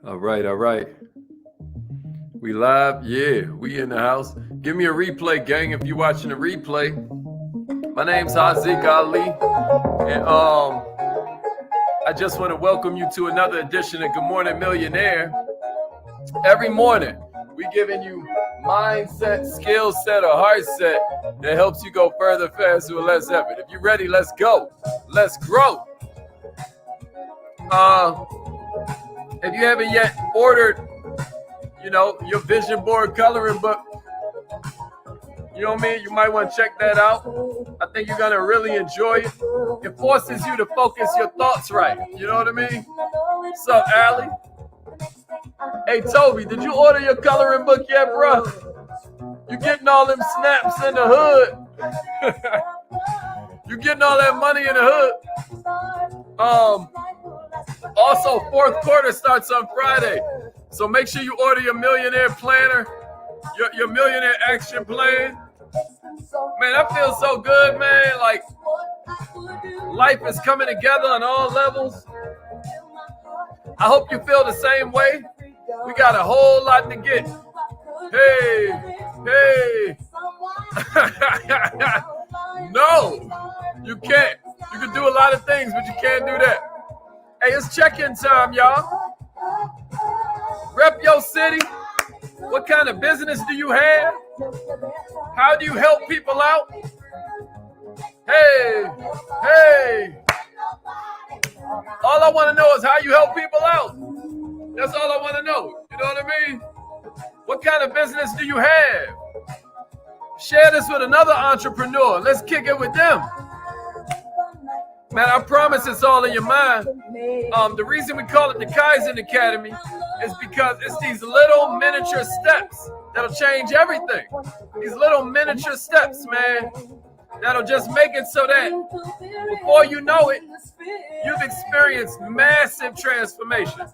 All right, all right. We live? Yeah, we in the house. Give me a replay, gang, if you're watching the replay. My name's Hazik Ali, and I just want to welcome you to another edition of Good Morning Millionaire. Every morning, we giving you mindset, skill set, or heart set that helps you go further, faster, with less effort. If you're ready, let's go. Let's grow. If you haven't yet ordered, your vision board coloring book, you know what I mean? You might want to check that out. I think you're going to really enjoy it. It forces you to focus your thoughts right. You know what I mean? What's up, Allie? Hey, Toby, did you order your coloring book yet, bro? You getting all them snaps in the hood. You getting all that money in the hood. Also, fourth quarter starts on Friday. So make sure you order your millionaire planner, your millionaire action plan. Man, I feel so good, man. Like, life is coming together on all levels. I hope you feel the same way. We got a whole lot to get. Hey. No, you can't. You can do a lot of things, but you can't do that. Hey, it's check-in time, y'all. Rep your city. What kind of business do you have? How do you help people out? Hey. All I want to know is how you help people out. That's all I want to know. You know what I mean? What kind of business do you have? Share this with another entrepreneur. Let's kick it with them. Man, I promise it's all in your mind. The reason we call it the Kaizen Academy is because it's these little miniature steps that'll change everything. These little miniature steps, man, that'll just make it so that before you know it, you've experienced massive transformation.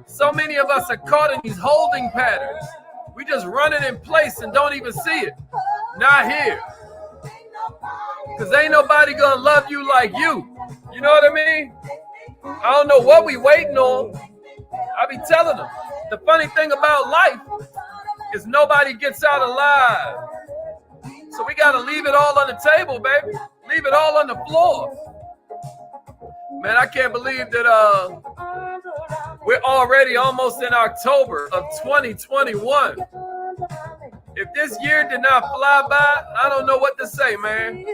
So many of us are caught in these holding patterns. We just run it in place and don't even see it. Not here. Because ain't nobody gonna love you like you. You know what I mean? I don't know what we waiting on. I be telling them. The funny thing about life is nobody gets out alive. So we gotta leave it all on the table, baby. Leave it all on the floor. Man, I can't believe that we're already almost in October of 2021. If this year did not fly by, I don't know what to say, man.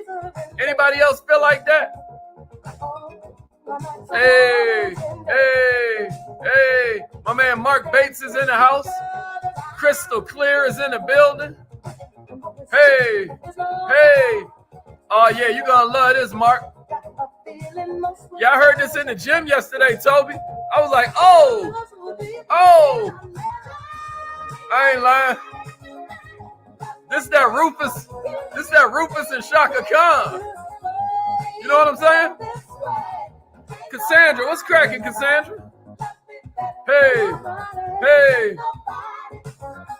Anybody else feel like that? Hey. My man Mark Bates is in the house. Crystal Clear is in the building. Hey. Oh, yeah, you're going to love this, Mark. Yeah, I heard this in the gym yesterday, Toby. I was like, oh. I ain't lying. This that Rufus and Shaka Khan. You know what I'm saying? Cassandra, what's cracking, Cassandra? Hey.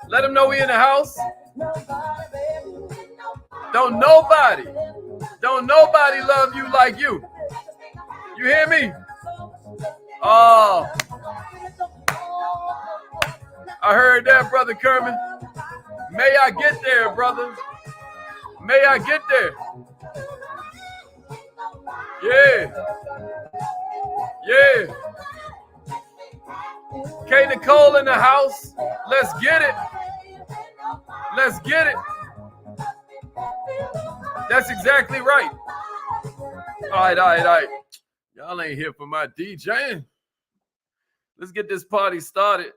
Let them know we in the house. Don't nobody love you like you. You hear me? Oh. I heard that, Brother Kerman. May I get there, brother. May I get there. Yeah. K. Nicole in the house. Let's get it. That's exactly right. All right. Y'all ain't here for my DJing. Let's get this party started.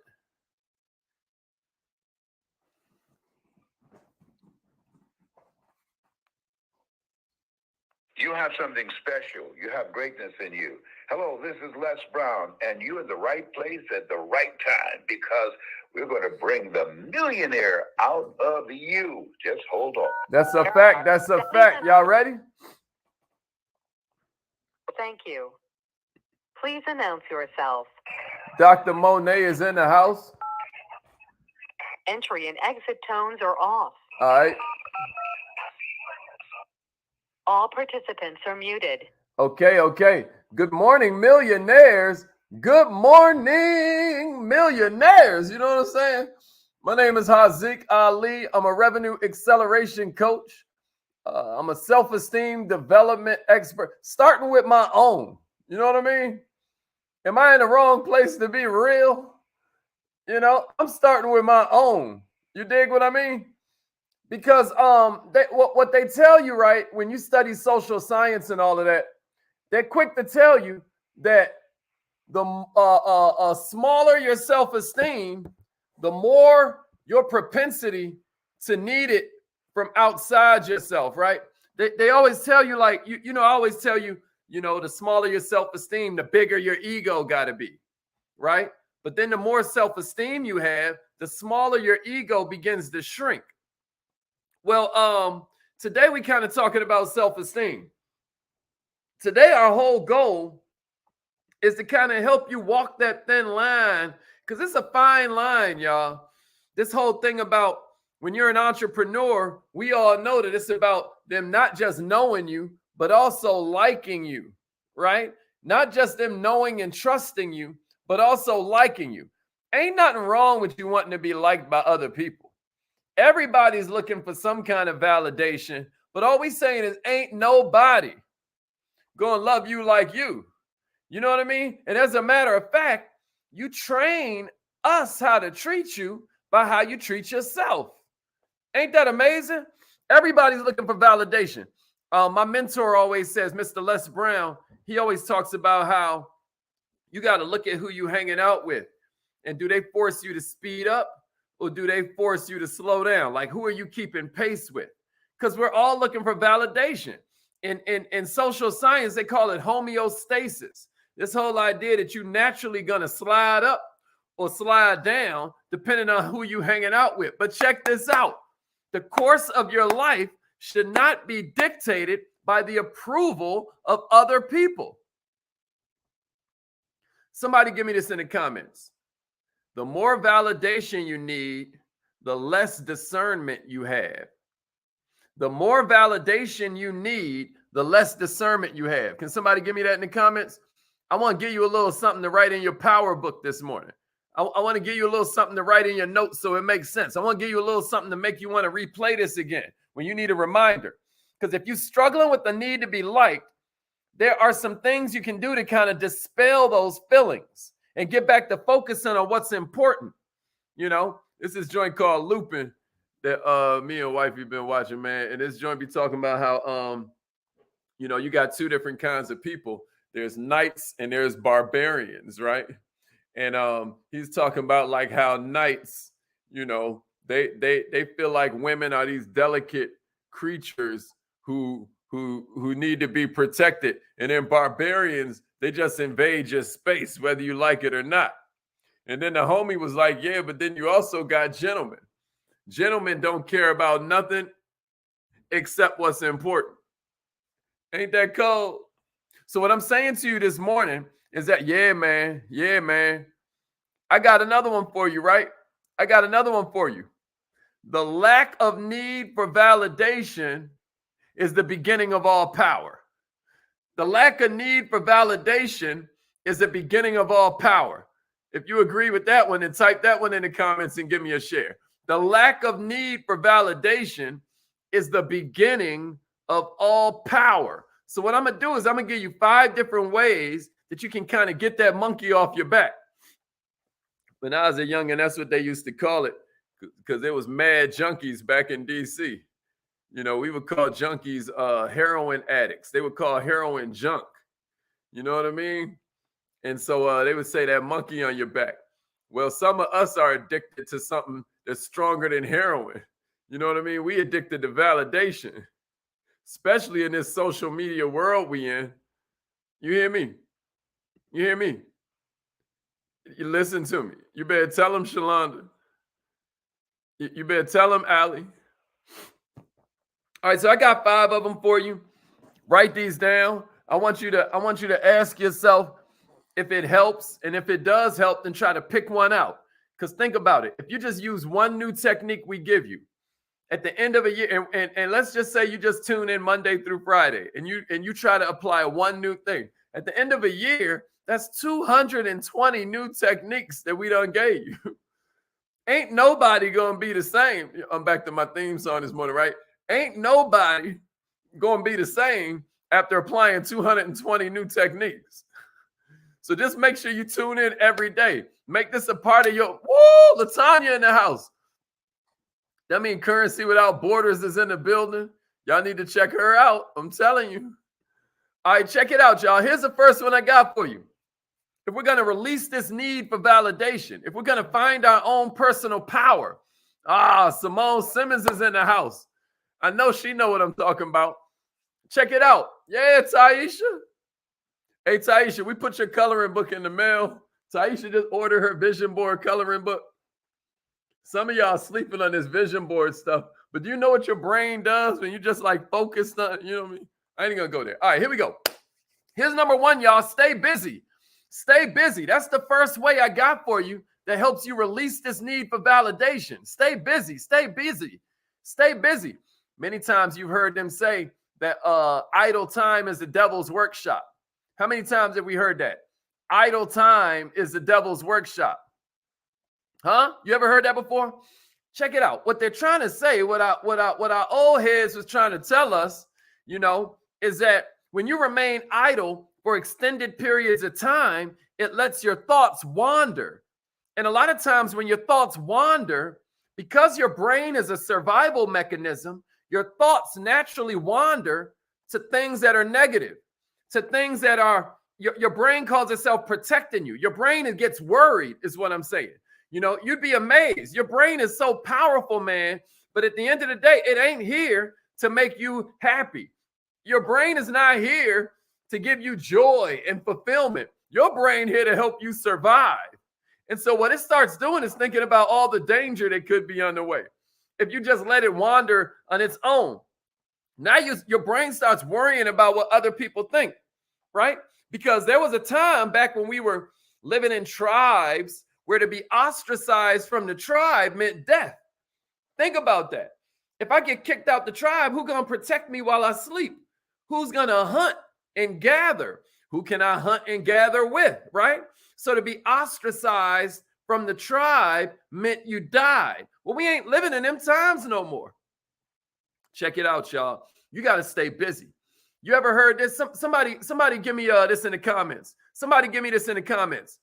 You have something special. You have greatness in you. Hello, this is Les Brown, and you're in the right place at the right time because we're going to bring the millionaire out of you. Just hold on. That's a fact. Y'all ready? Thank you. Please announce yourself. Dr. Monet is in the house. Entry and exit tones are off. All right. All participants are muted. Okay. Good morning, millionaires. Good morning, millionaires. You know what I'm saying? My name is Haziq Ali. I'm a revenue acceleration coach. I'm a self-esteem development expert, starting with my own. You know what I mean? Am I in the wrong place to be real? I'm starting with my own. You dig what I mean? Because what they tell you, right, when you study social science and all of that, they're quick to tell you that the smaller your self-esteem, the more your propensity to need it from outside yourself, right? They always tell you, like, I always tell you, the smaller your self-esteem, the bigger your ego got to be, right? But then the more self-esteem you have, the smaller your ego begins to shrink. Well, today we kind of talking about self-esteem. Today our whole goal is to kind of help you walk that thin line, because it's a fine line, y'all. This whole thing about when you're an entrepreneur, we all know that it's about them not just knowing you, but also liking you, right? Not just them knowing and trusting you, but also liking you. Ain't nothing wrong with you wanting to be liked by other people. Everybody's looking for some kind of validation, but all we saying is ain't nobody gonna love you like you. You know what I mean? And as a matter of fact, you train us how to treat you by how you treat yourself. Ain't that amazing? Everybody's looking for validation. My mentor always says, Mr. Les Brown, he always talks about how you got to look at who you hanging out with. And do they force you to speed up, or do they force you to slow down? Like, who are you keeping pace with? Because we're all looking for validation. In social science, they call it homeostasis. This whole idea that you naturally gonna slide up or slide down depending on who you hanging out with. But check this out. The course of your life should not be dictated by the approval of other people. Somebody give me this in the comments. The more validation you need, the less discernment you have. The more validation you need, the less discernment you have. Can somebody give me that in the comments? I want to give you a little something to write in your power book this morning. I want to give you a little something to write in your notes so it makes sense. I want to give you a little something to make you want to replay this again when you need a reminder. Because if you're struggling with the need to be liked, there are some things you can do to kind of dispel those feelings and get back to focusing on what's important. This is joint called Looping that me and wifey been watching, man. And this joint be talking about how you got two different kinds of people. There's knights and there's barbarians, right? And he's talking about like how knights, they feel like women are these delicate creatures who need to be protected. And then barbarians, they just invade your space, whether you like it or not. And then the homie was like, yeah, but then you also got gentlemen. Gentlemen don't care about nothing except what's important. Ain't that cold? So what I'm saying to you this morning is that, yeah, man, I got another one for you, right? I got another one for you. The lack of need for validation is the beginning of all power. The lack of need for validation is the beginning of all power. If you agree with that one, then type that one in the comments and give me a share. The lack of need for validation is the beginning of all power. So what I'm going to do is I'm going to give you 5 different ways that you can kind of get that monkey off your back. When I was a youngin', that's what they used to call it, because there was mad junkies back in D.C. We would call junkies heroin addicts. They would call heroin junk. You know what I mean? And so they would say that monkey on your back. Well, some of us are addicted to something that's stronger than heroin. You know what I mean? We addicted to validation, especially in this social media world we in. You hear me? You hear me? You listen to me. You better tell them, Shalonda. You better tell them, Allie. All right, so I got 5 of them for you. Write these down. I want you to ask yourself if it helps, and if it does help, then try to pick one out. Because think about it. If you just use one new technique we give you, At the end of a year, and let's just say you just tune in Monday through Friday, and you try to apply one new thing. At the end of a year, that's 220 new techniques that we done gave you. Ain't nobody gonna be the same. I'm back to my theme song this morning, right? Ain't nobody gonna be the same after applying 220 new techniques. So just make sure you tune in every day. Make this a part of your, woo, Latanya in the house. That means Currency Without Borders is in the building. Y'all need to check her out. I'm telling you. All right, check it out, y'all. Here's the first one I got for you. If we're going to release this need for validation, if we're going to find our own personal power. Simone Simmons is in the house. I know she know what I'm talking about. Check it out. Yeah, Taisha. Hey, Taisha, we put your coloring book in the mail. Taisha just ordered her vision board coloring book. Some of y'all sleeping on this vision board stuff, but do you know what your brain does when you just like focused on, you know what I mean? I ain't gonna go there. All right, here we go. Here's number one, y'all. Stay busy. Stay busy. That's the first way I got for you that helps you release this need for validation. Stay busy. Stay busy. Stay busy. Many times you've heard them say that idle time is the devil's workshop. How many times have we heard that? Idle time is the devil's workshop. Huh? You ever heard that before? Check it out. What they're trying to say, what our old heads was trying to tell us, you know, is that when you remain idle for extended periods of time, it lets your thoughts wander. And a lot of times when your thoughts wander, because your brain is a survival mechanism, your thoughts naturally wander to things that are negative, to things that are, your brain calls itself protecting you. Your brain gets worried, is what I'm saying. You know, you'd be amazed. Your brain is so powerful, man. But at the end of the day, it ain't here to make you happy. Your brain is not here to give you joy and fulfillment. Your brain here to help you survive. And so what it starts doing is thinking about all the danger that could be on the way. If you just let it wander on its own, now your brain starts worrying about what other people think, right? Because there was a time back when we were living in tribes where to be ostracized from the tribe meant death. Think about that. If I get kicked out the tribe, who's going to protect me while I sleep? Who's going to hunt and gather? Who can I hunt and gather with, right? So to be ostracized from the tribe meant you died. Well, we ain't living in them times no more. Check it out, y'all. You got to stay busy. You ever heard this? Somebody give me this in the comments. Somebody give me this in the comments.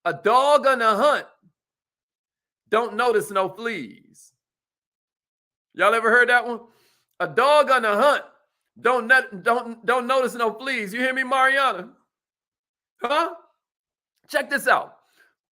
A dog on the hunt don't notice no fleas. Y'all ever heard that one? A dog on the hunt don't notice no fleas. You hear me, Mariana? Huh? Check this out.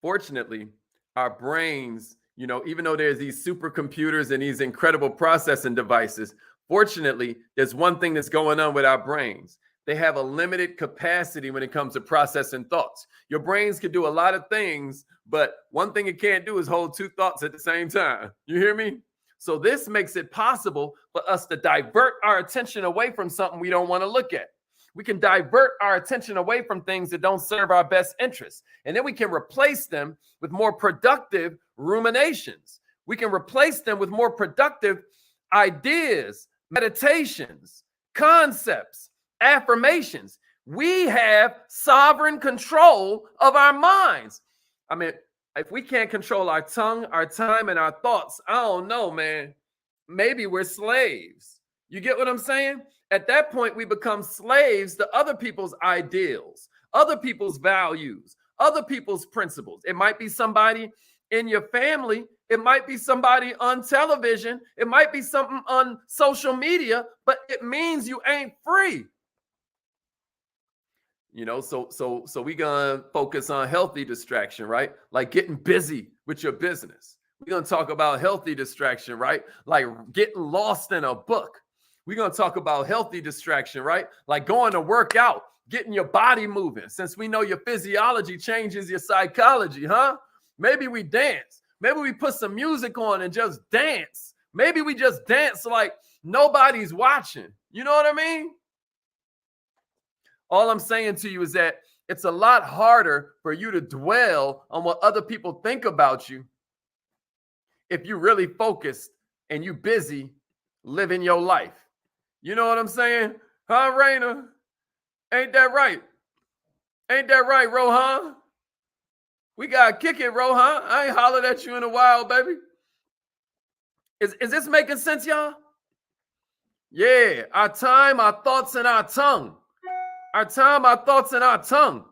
Fortunately, our brains, you know, even though there's these supercomputers and these incredible processing devices, fortunately, there's one thing that's going on with our brains. They have a limited capacity when it comes to processing thoughts. Your brains can do a lot of things, but one thing it can't do is hold two thoughts at the same time. You hear me? So this makes it possible for us to divert our attention away from something we don't want to look at. We can divert our attention away from things that don't serve our best interests. And then we can replace them with more productive ruminations. We can replace them with more productive ideas, meditations, concepts, affirmations. We have sovereign control of our minds. I mean, if we can't control our tongue, our time, and our thoughts, I don't know, man. Maybe we're slaves. You get what I'm saying? At that point, we become slaves to other people's ideals, other people's values, other people's principles. It might be somebody in your family. It might be somebody on television. It might be something on social media, but it means you ain't free. You know, so we gonna focus on healthy distraction, right? Like getting busy with your business. We're gonna talk about healthy distraction, right? Like getting lost in a book. We're gonna talk about healthy distraction, right? Like going to work out, getting your body moving. Since we know your physiology changes your psychology, huh? Maybe we dance. Maybe we put some music on and just dance. Maybe we just dance like nobody's watching. You know what I mean? All I'm saying to you is that it's a lot harder for you to dwell on what other people think about you if you're really focused and you busy living your life. You know what I'm saying? Huh, Raina? Ain't that right? Ain't that right, Rohan? We gotta kick it, Rohan. I ain't hollered at you in a while, baby. Is this making sense, y'all? Yeah, our time, our thoughts, and our tongue. Our time, our thoughts, and our tongue.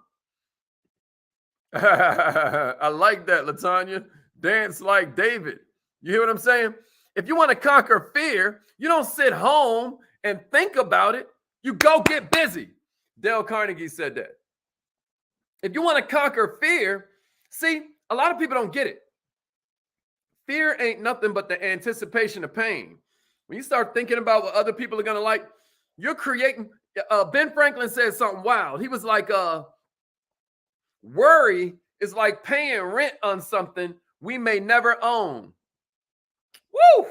I like that, Latanya. Dance like David. You hear what I'm saying? If you want to conquer fear, you don't sit home and think about it. You go get busy. Dale Carnegie said that. If you want to conquer fear, see, a lot of people don't get it. Fear ain't nothing but the anticipation of pain. When you start thinking about what other people are going to like, you're creating. Ben Franklin said something wild. He was like, worry is like paying rent on something we may never own. Woo!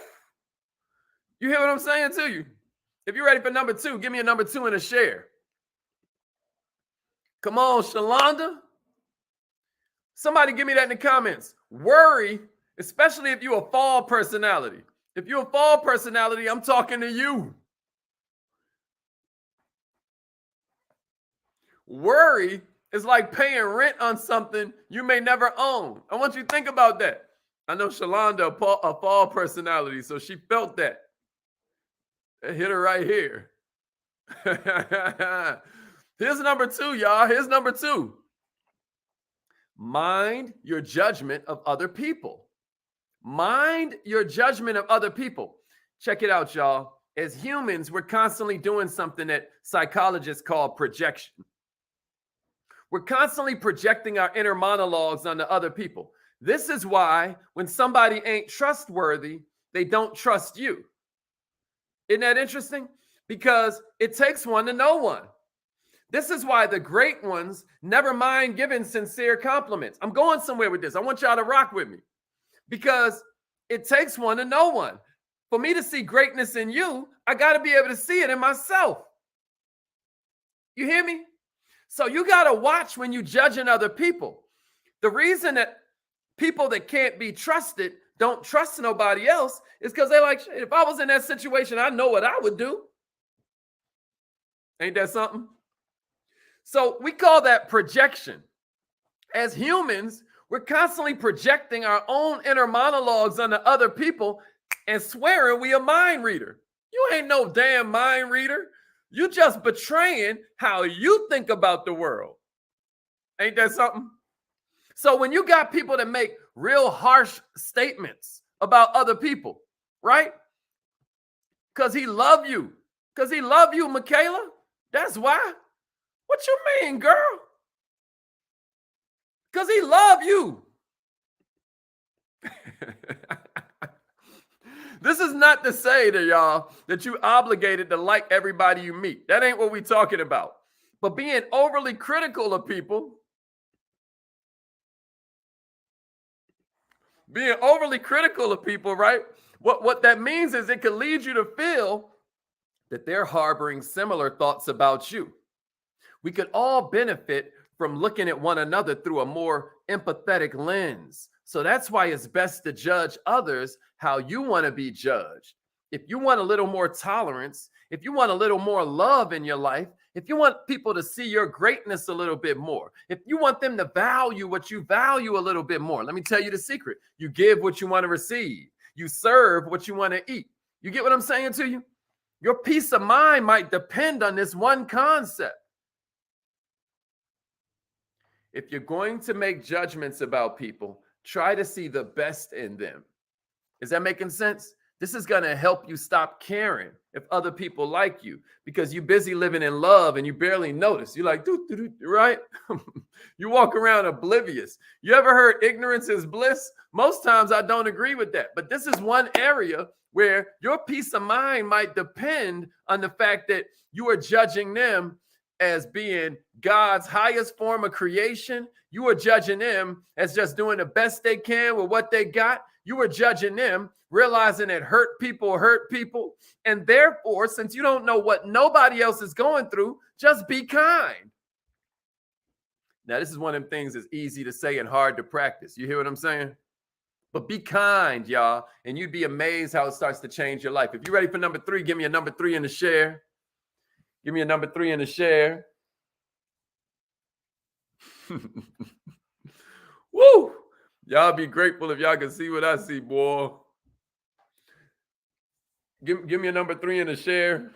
You hear what I'm saying to you? If you're ready for number 2, give me a number 2 and a share. Come on, Shalonda. Somebody give me that in the comments. Worry, especially if you're a fall personality. If you're a fall personality, I'm talking to you. Worry is like paying rent on something you may never own. I want you to think about that. I know Shalonda, a fall personality, so she felt that. It hit her right here. Here's number 2, y'all. Here's number 2. Mind your judgment of other people. Mind your judgment of other people. Check it out, y'all. As humans, we're constantly doing something that psychologists call projection. We're constantly projecting our inner monologues onto other people. This is why when somebody ain't trustworthy, they don't trust you. Isn't that interesting? Because it takes one to know one. This is why the great ones never mind giving sincere compliments. I'm going somewhere with this. I want y'all to rock with me. Because it takes one to know one. For me to see greatness in you, I got to be able to see it in myself. You hear me? So you got to watch when you're judging other people. The reason that people that can't be trusted don't trust nobody else is because they're like, if I was in that situation, I know what I would do. Ain't that something? So we call that projection. As humans, we're constantly projecting our own inner monologues onto other people and swearing we a mind reader. You ain't no damn mind reader. You just betraying how you think about the world. Ain't that something? So when you got people that make real harsh statements about other people, right? Because he love you. Because he love you, Michaela. That's why. What you mean, girl? Because he love you. This is not to say to y'all that you obligated to like everybody you meet. That ain't what we talking about. But being overly critical of people, right? What that means is it can lead you to feel that they're harboring similar thoughts about you. We could all benefit from looking at one another through a more empathetic lens. So that's why it's best to judge others how you want to be judged. If you want a little more tolerance, if you want a little more love in your life, if you want people to see your greatness a little bit more, if you want them to value what you value a little bit more, let me tell you the secret. You give what you want to receive. You serve what you want to eat. You get what I'm saying to you? Your peace of mind might depend on this one concept. If you're going to make judgments about people, try to see the best in them. Is that making sense? This is going to help you stop caring if other people like you because you're busy living in love and you barely notice. You're like, right? You walk around oblivious. You ever heard ignorance is bliss? Most times I don't agree with that. But this is one area where your peace of mind might depend on the fact that you are judging them as being God's highest form of creation. You are judging them as just doing the best they can with what they got. You are judging them, realizing that hurt people. And therefore, since you don't know what nobody else is going through, just be kind. Now, this is one of them things that's easy to say and hard to practice. You hear what I'm saying? But be kind, y'all, and you'd be amazed how it starts to change your life. If you're ready for number 3, give me a number 3 in the share. Give me a number 3 in the share. Woo! Y'all be grateful if y'all can see what I see, boy. Give me a number 3 in the share.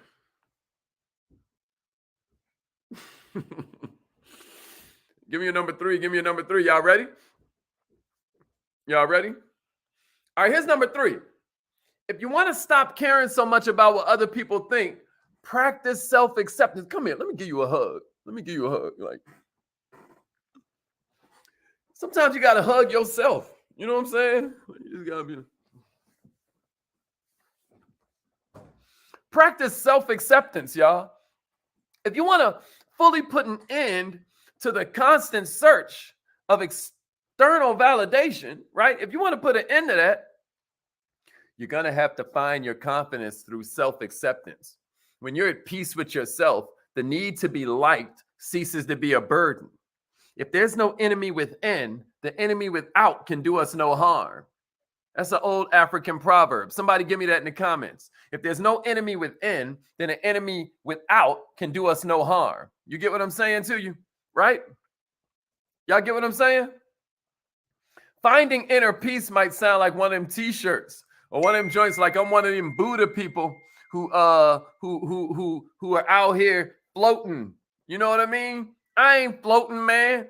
Give me a number 3. Give me a number 3. Y'all ready? Y'all ready? All right, here's number 3. If you want to stop caring so much about what other people think, practice self-acceptance. Come here, let me give you a hug. Let me give you a hug. Like, sometimes you got to hug yourself. You know what I'm saying? You just got to be. Practice self-acceptance, y'all. If you want to fully put an end to the constant search of external validation, right? If you want to put an end to that, you're going to have to find your confidence through self-acceptance. When you're at peace with yourself, the need to be liked ceases to be a burden. If there's no enemy within, the enemy without can do us no harm. That's an old African proverb. Somebody give me that in the comments. If there's no enemy within, then an enemy without can do us no harm. You get what I'm saying to you, right? Y'all get what I'm saying? Finding inner peace might sound like one of them t-shirts or one of them joints, like I'm one of them Buddha people who are out here floating. You know what I mean? I ain't floating, man.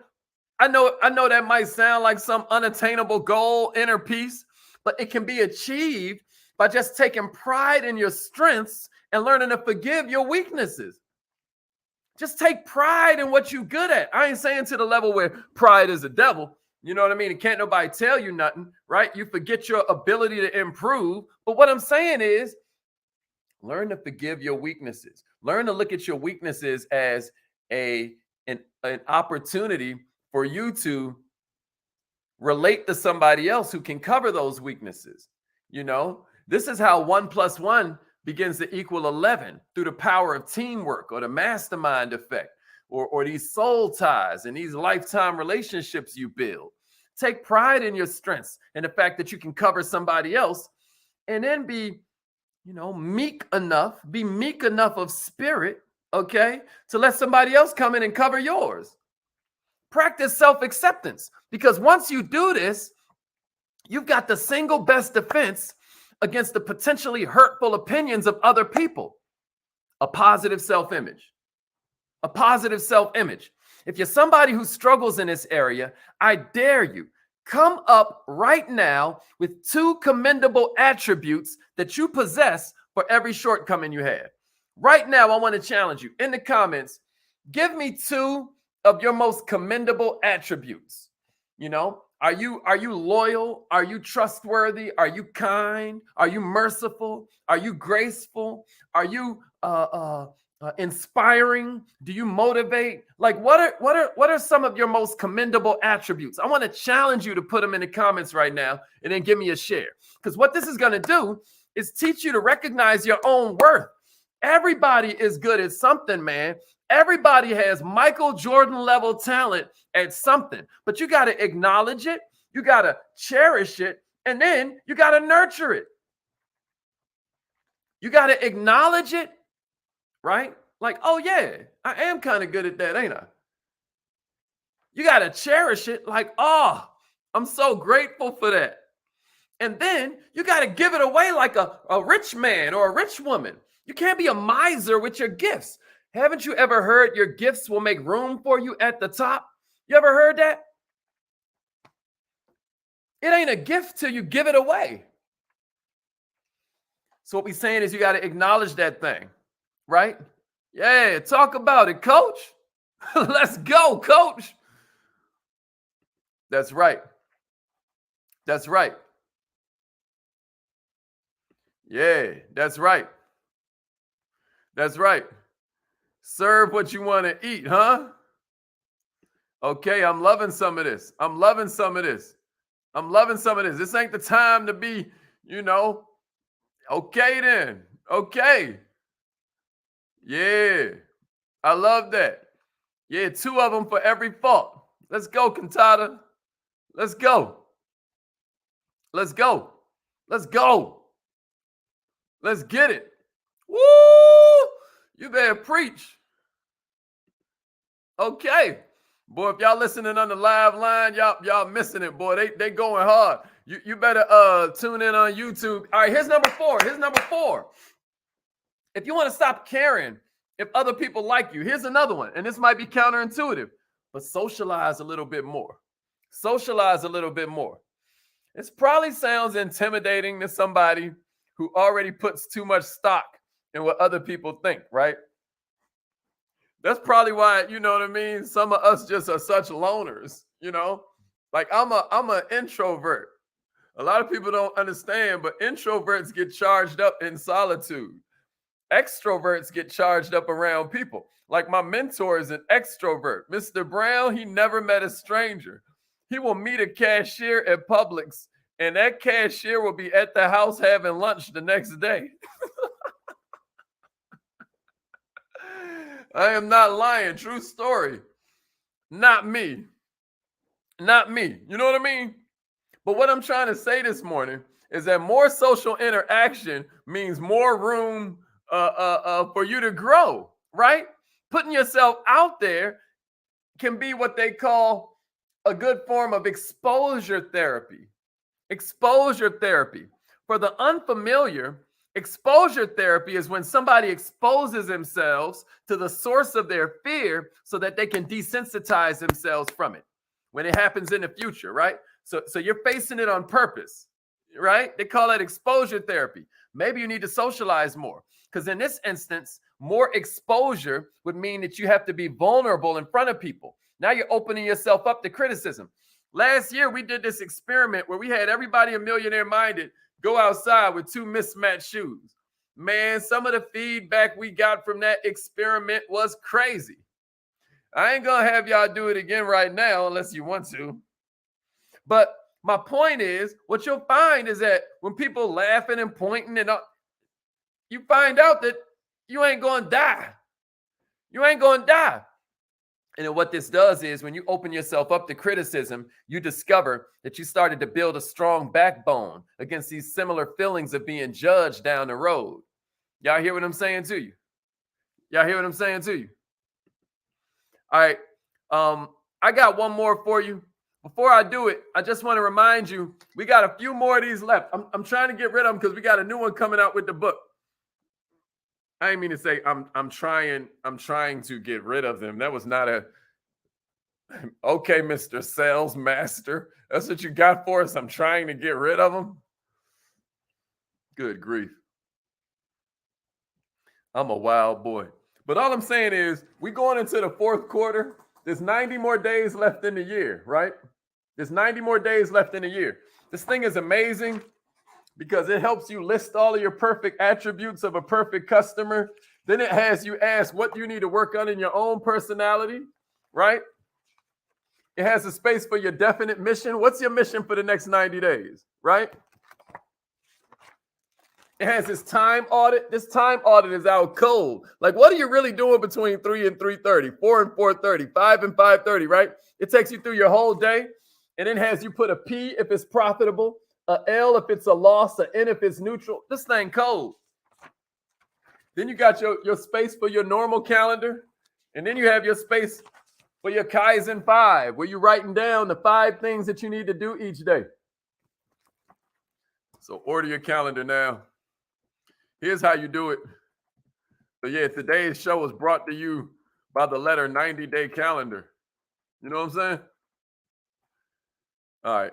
I know that might sound like some unattainable goal, inner peace, but it can be achieved by just taking pride in your strengths and learning to forgive your weaknesses. Just take pride in what you're good at. I ain't saying to the level where pride is a devil. You know what I mean? And can't nobody tell you nothing, right? You forget your ability to improve. But what I'm saying is, learn to forgive your weaknesses. Learn to look at your weaknesses as an opportunity for you to relate to somebody else who can cover those weaknesses. You know, this is how 1 + 1 begins to equal 11 through the power of teamwork or the mastermind effect or these soul ties and these lifetime relationships you build. Take pride in your strengths and the fact that you can cover somebody else, and then be meek enough of spirit, okay, to let somebody else come in and cover yours. Practice self-acceptance, because once you do this, you've got the single best defense against the potentially hurtful opinions of other people: a positive self-image. A positive self-image. If you're somebody who struggles in this area, I dare you, come up right now with 2 commendable attributes that you possess for every shortcoming you have. Right now, I want to challenge you in the comments. Give me 2 of your most commendable attributes. Are you loyal? Are you trustworthy? Are you kind? Are you merciful? Are you graceful? Are you inspiring? Do you motivate? Like, what are some of your most commendable attributes? I want to challenge you to put them in the comments right now and then give me a share. Because what this is going to do is teach you to recognize your own worth. Everybody is good at something, man. Everybody has Michael Jordan level talent at something, but you got to acknowledge it. You got to cherish it. And then you got to nurture it. You got to acknowledge it. Right? Like, oh yeah, I am kind of good at that, ain't I? You got to cherish it. Like, oh, I'm so grateful for that. And then you got to give it away like a rich man or a rich woman. You can't be a miser with your gifts. Haven't you ever heard your gifts will make room for you at the top? You ever heard that? It ain't a gift till you give it away. So what we're saying is you got to acknowledge that thing. Right? Yeah, talk about it, coach. Let's go, coach. That's right. That's right. Yeah, that's right. That's right. Serve what you want to eat, huh? Okay, I'm loving some of this. I'm loving some of this. I'm loving some of this. This ain't the time to be, okay then. Okay. Yeah, I love that. Yeah, 2 of them for every fault. Let's go, Cantata. Let's go. Let's go. Let's go. Let's get it. Woo! You better preach. Okay. Boy, if y'all listening on the live line, y'all missing it, boy. They going hard. You better tune in on YouTube. All right, here's number 4. Here's number 4. If you want to stop caring if other people like you, here's another one. And this might be counterintuitive, but socialize a little bit more. Socialize a little bit more. This probably sounds intimidating to somebody who already puts too much stock in what other people think, right? That's probably why, you know what I mean? Some of us just are such loners, you know? Like I'm an introvert. A lot of people don't understand, but introverts get charged up in solitude. Extroverts get charged up around people. Like my mentor is an extrovert. Mr. Brown, he never met a stranger. He will meet a cashier at Publix, and that cashier will be at the house having lunch the next day. I am not lying. True story. Not me. Not me. You know what I mean? But what I'm trying to say this morning is that more social interaction means more room for you to grow, right? Putting yourself out there can be what they call a good form of exposure therapy. Exposure therapy. For the unfamiliar, exposure therapy is when somebody exposes themselves to the source of their fear so that they can desensitize themselves from it when it happens in the future, right? So you're facing it on purpose, right? They call that exposure therapy. Maybe you need to socialize more, because in this instance, more exposure would mean that you have to be vulnerable in front of people. Now you're opening yourself up to criticism. Last year, we did this experiment where we had everybody a millionaire minded go outside with 2 mismatched shoes. Man, some of the feedback we got from that experiment was crazy. I ain't gonna have y'all do it again right now unless you want to. But my point is, what you'll find is that when people laughing and pointing and you find out that you ain't gonna die. You ain't gonna die. And then what this does is when you open yourself up to criticism, you discover that you started to build a strong backbone against these similar feelings of being judged down the road. Y'all hear what I'm saying to you? Y'all hear what I'm saying to you? All right. I got one more for you. Before I do it, I just want to remind you, we got a few more of these left. I'm trying to get rid of them because we got a new one coming out with the book. I didn't mean to say I'm trying to get rid of them. That was not a okay, Mr. Sales Master. That's what you got for us. I'm trying to get rid of them. Good grief. I'm a wild boy. But all I'm saying is we going into the 4th quarter. There's 90 more days left in the year, right? There's 90 more days left in the year. This thing is amazing because it helps you list all of your perfect attributes of a perfect customer. Then it has you ask what you need to work on in your own personality, right? It has a space for your definite mission. What's your mission for the next 90 days, right? It has this time audit. This time audit is out cold. Like, what are you really doing between 3 and 3:30, 4 and 4:30, 5 and 5:30, right? It takes you through your whole day. And then has you put a P if it's profitable, a L if it's a loss, a N if it's neutral. This thing cold. Then you got your space for your normal calendar. And then you have your space for your Kaizen 5, where you're writing down the 5 things that you need to do each day. So order your calendar now. Here's how you do it. So yeah, today's show is brought to you by the letter 90-day calendar. You know what I'm saying? All right.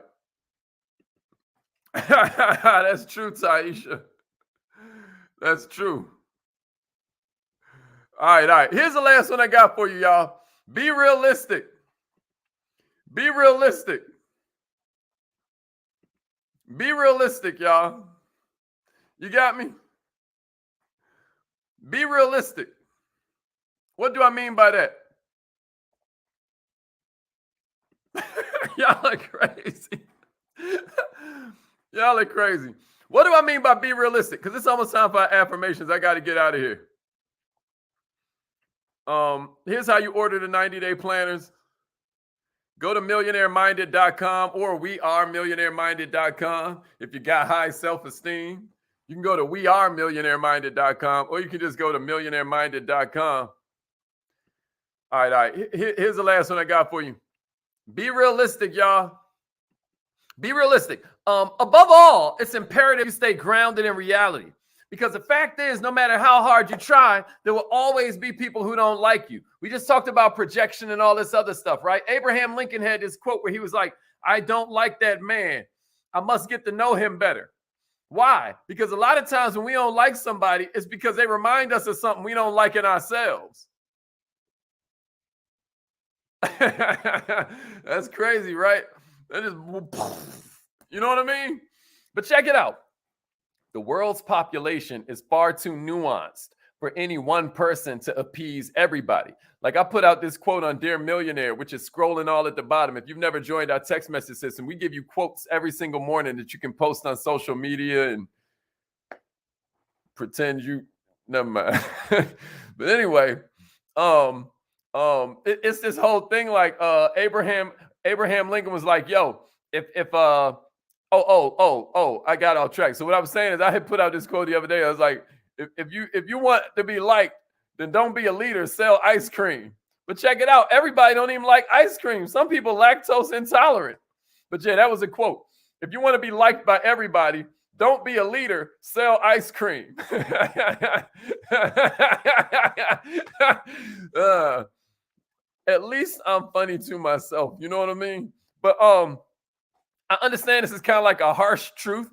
That's true, Taisha. That's true. All right. Here's the last one I got for you, y'all. Be realistic. Be realistic. Be realistic, y'all. You got me? Be realistic. What do I mean by that? Y'all are crazy. Y'all are crazy. What do I mean by be realistic? Because it's almost time for our affirmations. I got to get out of here. Here's how you order the 90-day planners. Go to millionaireminded.com or wearemillionaireminded.com. If you got high self-esteem, you can go to wearemillionaireminded.com or you can just go to millionaireminded.com. All right. Here's the last one I got for you. Be realistic, y'all. Be realistic. Above all, it's imperative you stay grounded in reality. Because the fact is, no matter how hard you try, there will always be people who don't like you. We just talked about projection and all this other stuff, right? Abraham Lincoln had this quote where he was like, I don't like that man. I must get to know him better. Why? Because a lot of times when we don't like somebody, it's because they remind us of something we don't like in ourselves. That's crazy, right? That is, you know what I mean? But check it out. The world's population is far too nuanced for any one person to appease everybody. Like I put out this quote on Dear Millionaire, which is scrolling all at the bottom. If you've never joined our text message system, we give you quotes every single morning that you can post on social media and pretend you, never mind. But anyway, it's this whole thing like Abraham Lincoln was like, yo, I got off track. So what I was saying is I had put out this quote the other day. I was like, if you want to be liked, then don't be a leader, sell ice cream. But check it out. Everybody don't even like ice cream. Some people lactose intolerant. But yeah, that was a quote. If you want to be liked by everybody, don't be a leader, sell ice cream. At least I'm funny to myself. You know what I mean? But I understand this is kind of like a harsh truth,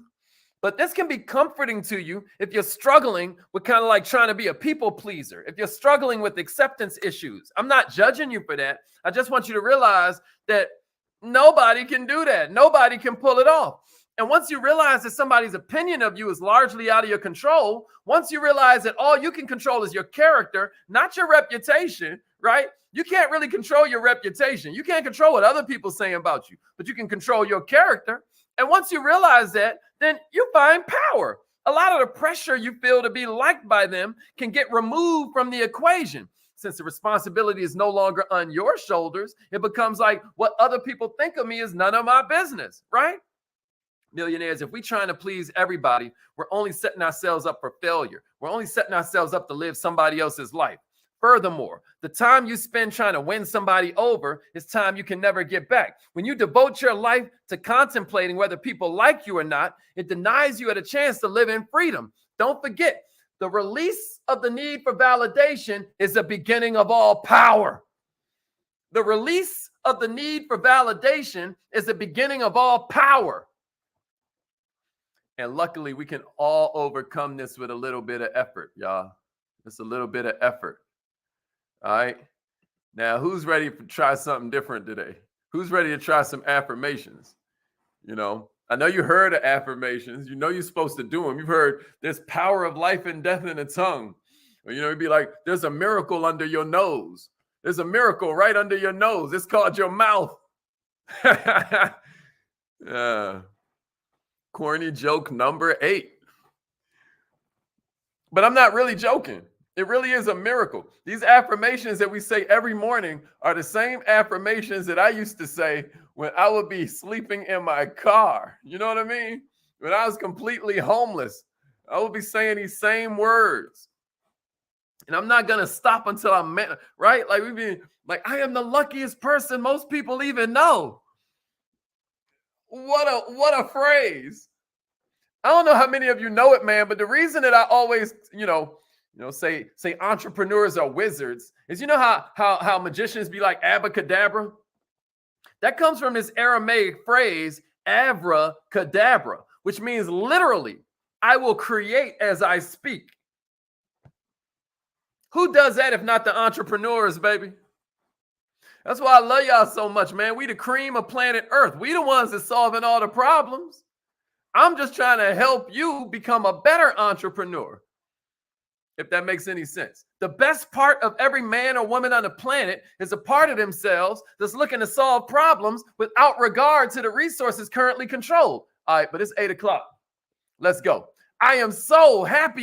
but this can be comforting to you if you're struggling with kind of like trying to be a people pleaser, if you're struggling with acceptance issues. I'm not judging you for that. I just want you to realize that nobody can do that. Nobody can pull it off. And once you realize that somebody's opinion of you is largely out of your control, once you realize that all you can control is your character, not your reputation, right? You can't really control your reputation. You can't control what other people say about you, but you can control your character. And once you realize that, then you find power. A lot of the pressure you feel to be liked by them can get removed from the equation. Since the responsibility is no longer on your shoulders, it becomes like what other people think of me is none of my business, right? Millionaires, if we're trying to please everybody, we're only setting ourselves up for failure. We're only setting ourselves up to live somebody else's life. Furthermore, the time you spend trying to win somebody over is time you can never get back. When you devote your life to contemplating whether people like you or not, it denies you a chance to live in freedom. Don't forget, the release of the need for validation is the beginning of all power. The release of the need for validation is the beginning of all power. And luckily, we can all overcome this with a little bit of effort, y'all. Just a little bit of effort. All right. Now, who's ready to try something different today? Who's ready to try some affirmations? You know, I know you heard of affirmations. You know you're supposed to do them. You've heard there's power of life and death in the tongue. Or, you know, you'd be like, there's a miracle under your nose. There's a miracle right under your nose. It's called your mouth. Corny joke number 8. But I'm not really joking. It really is a miracle. These affirmations that we say every morning are the same affirmations that I used to say when I would be sleeping in my car. You know what I mean? When I was completely homeless, I would be saying these same words. And I'm not going to stop until I'm met, right? Like we'd be like, I am the luckiest person most people even know. What a phrase. I don't know how many of you know it, man, but the reason that I always, say entrepreneurs are wizards is, you know how magicians be like abracadabra? That comes from this Aramaic phrase, abracadabra, which means literally, I will create as I speak. Who does that if not the entrepreneurs, baby? That's why I love y'all so much, man. We the cream of planet Earth. We the ones that's solving all the problems. I'm just trying to help you become a better entrepreneur, if that makes any sense. The best part of every man or woman on the planet is a part of themselves that's looking to solve problems without regard to the resources currently controlled. All right, but it's 8 o'clock. Let's go. I am so happy